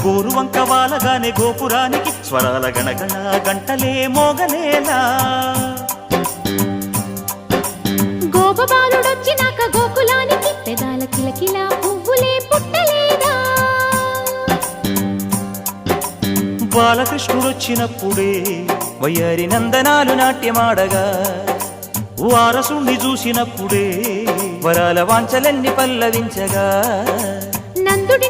గోరువంక వాలగానే గోపురానికి స్వరాల గణగణ గంటలే మోగనేలా. గోపబాలుడొచ్చినాక గోకులానికి పెదాల కిలకిలా పువ్వులే పుట్టలేదా. బాలకృష్ణుడొచ్చినప్పుడే వయ్యారి నందనాలు నాట్యమాడగా, వారసుణ్ణి చూసినప్పుడే వరాల వాంఛలన్నీ పల్లవించగా. నందుడి